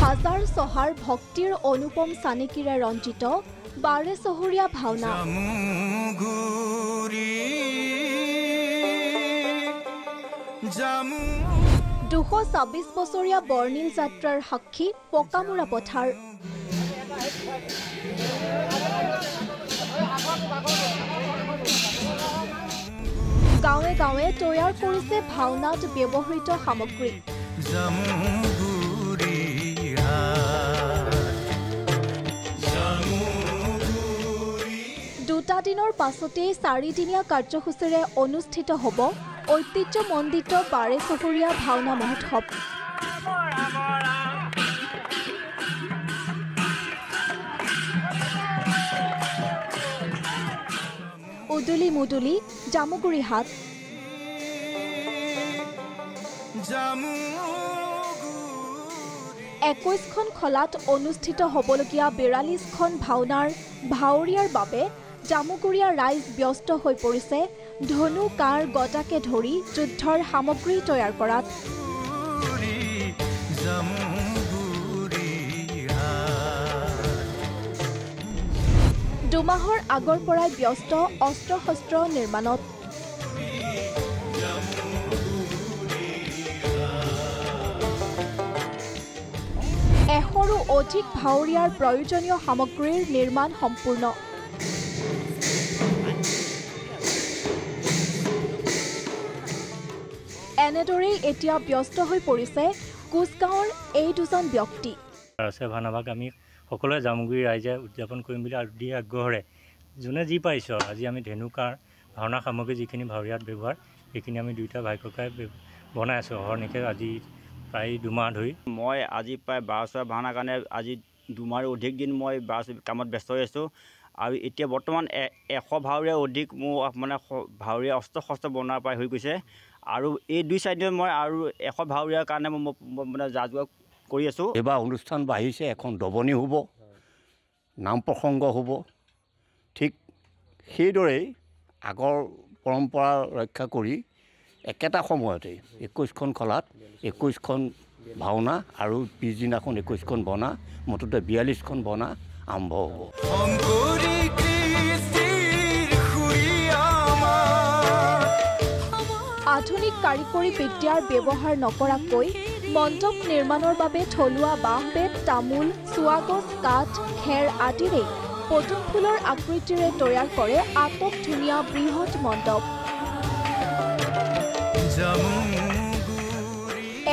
হাজাৰ চহাৰ ভক্তিৰ অনুপম চানেকিৰে ৰঞ্জিত বাৰে চহৰীয়া ভাওনা 226 বছৰীয়া বৰ্ণিল যাত্ৰাৰ সাক্ষী পকামুৰা পথাৰ গাঁৱে গাঁৱে তৈয়াৰ কৰিছে ভাওনাত ব্যৱহৃত সামগ্ৰী দুটা দিনৰ পাছতেই 4দিনীয়া কাৰ্যসূচীৰে অনুষ্ঠিত হ'ব ঐতিহ্যমণ্ডিত বাৰে চহৰীয়া ভাওনা মহোৎসৱ উদুলি মুদুলি জামুগুৰি হাট 21খন খলাত অনুষ্ঠিত হ'বলগীয়া 42খন ভাওনাৰ ভাৱৰীয়াৰ বাবে জামুগুৰিয়া ৰাইজ ব্যস্ত হৈ পৰিছে ধনু কাৰ গদাকে ধৰি যুদ্ধৰ সামগ্ৰী তৈয়াৰ কৰাত দুমাহৰ আগৰ পৰাই ব্যস্ত অস্ত্ৰ শস্ত্ৰ নিৰ্মাণত এশৰো অধিক ভাৱৰীয়াৰ প্ৰয়োজনীয় সামগ্ৰীৰ নিৰ্মাণ সম্পূৰ্ণ এনেদৰেই এতিয়া ব্যস্ত হৈ পৰিছে কুচগাঁৱৰ এই দুজন ব্যক্তি ভাওনাভাগ আমি সকলোৱে জামুগুৰি ৰাইজে উদযাপন কৰিম বুলি আদি আগ্ৰহেৰে যোনে যি পাৰিছে আজি আমি ধেনুকাৰ ভাওনা সামগ্ৰী যিখিনি ভাৱৰীয়াত ব্যৱহাৰ সেইখিনি আমি দুইটা ভাই ককাই বনাই আছোঁ অহৰ্নিশে আজি প্ৰায় দুমাহ ধৰি মই আজি প্ৰায় 12 ভাওনাৰ কাৰণে আজি দুমাহৰ অধিক দিন মই কামত ব্যস্ত হৈ আছোঁ আৰু এতিয়া বৰ্তমান 100 ভাৱৰীয়া অধিক মোৰ মানে ভাৱৰীয়া অস্ত্ৰ শস্ত্ৰ বনোৱাৰ প্ৰায় হৈ গৈছে আৰু এই 2-4 দিন মই আৰু 100 ভাৱৰীয়াৰ কাৰণে মই মানে যা যোগাৰ কৰি আছোঁ এবাৰ অনুষ্ঠান বাঢ়িছে এখন দবনি হ'ব নাম প্ৰসংগ হ'ব ঠিক সেইদৰেই আগৰ পৰম্পৰা ৰক্ষা কৰি একেটা সময়তে 21খন খলাত 21খন ভাওনা আৰু পিছদিনাখন 21খন বনা মুঠতে 42খন বনা আৰম্ভ হ'ব আধুনিক কাৰিকৰী বিদ্যাৰ ব্যৱহাৰ নকৰাকৈ মণ্ডপ নিৰ্মাণৰ বাবে থলুৱা বাঁহ বেত তামোল চুৱাগছ কাঠ খেৰ আদিৰে পদুম ফুলৰ আকৃতিৰে তৈয়াৰ কৰে আটক ধুনীয়া বৃহৎ মণ্ডপ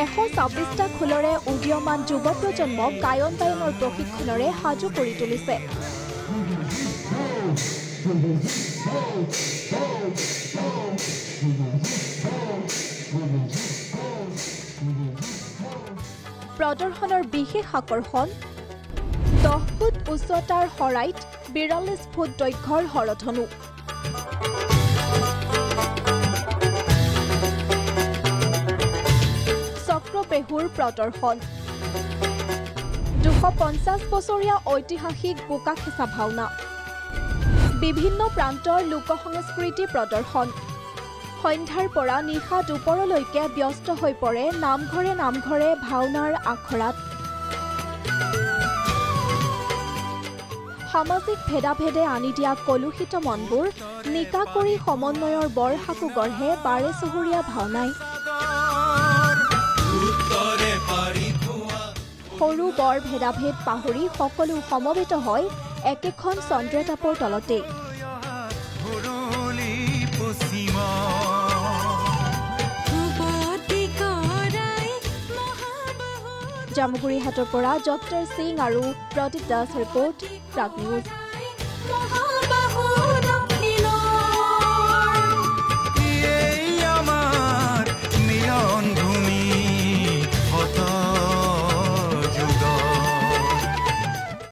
126টা খোলৰে উদীয়মান যুৱ প্ৰজন্মক গায়ন বায়নৰ প্ৰশিক্ষণৰে সাজু কৰি তুলিছে প্ৰদৰ্শনৰ বিশেষ আকৰ্ষণ 10 ফুট উচ্চতাৰ হৰাইত 42 ফুট দৈৰ্ঘ্যৰ হৰধনু চক্ৰপেহুৰ প্ৰদৰ্শন 250 বছৰীয়া ঐতিহাসিক বোকাখেঁচা ভাওনা বিভিন্ন প্ৰান্তৰ লোকসংস্কৃতি প্ৰদৰ্শন সন্ধ্যাৰ পৰা নিশা দুপৰলৈকে ব্যস্ত হৈ পৰে নামঘৰে নামঘৰে ভাওনাৰ আখৰাত সামাজিক ভেদাভেদে আনি দিয়া কলুষিত মনবোৰ নিকা কৰি সমন্বয়ৰ বৰসাকু গঢ়ে বাৰে চহৰীয়া ভাওনাই সৰু বৰ ভেদাভেদ পাহৰি সকলো সমবেত হয় একেখন চন্দ্ৰতাপৰ তলতে জামুগুৰি হাটৰ পৰা জগতৰ সিং আৰু প্ৰদীপ দাস ৰিপৰ্ট প্ৰাগ নিউজ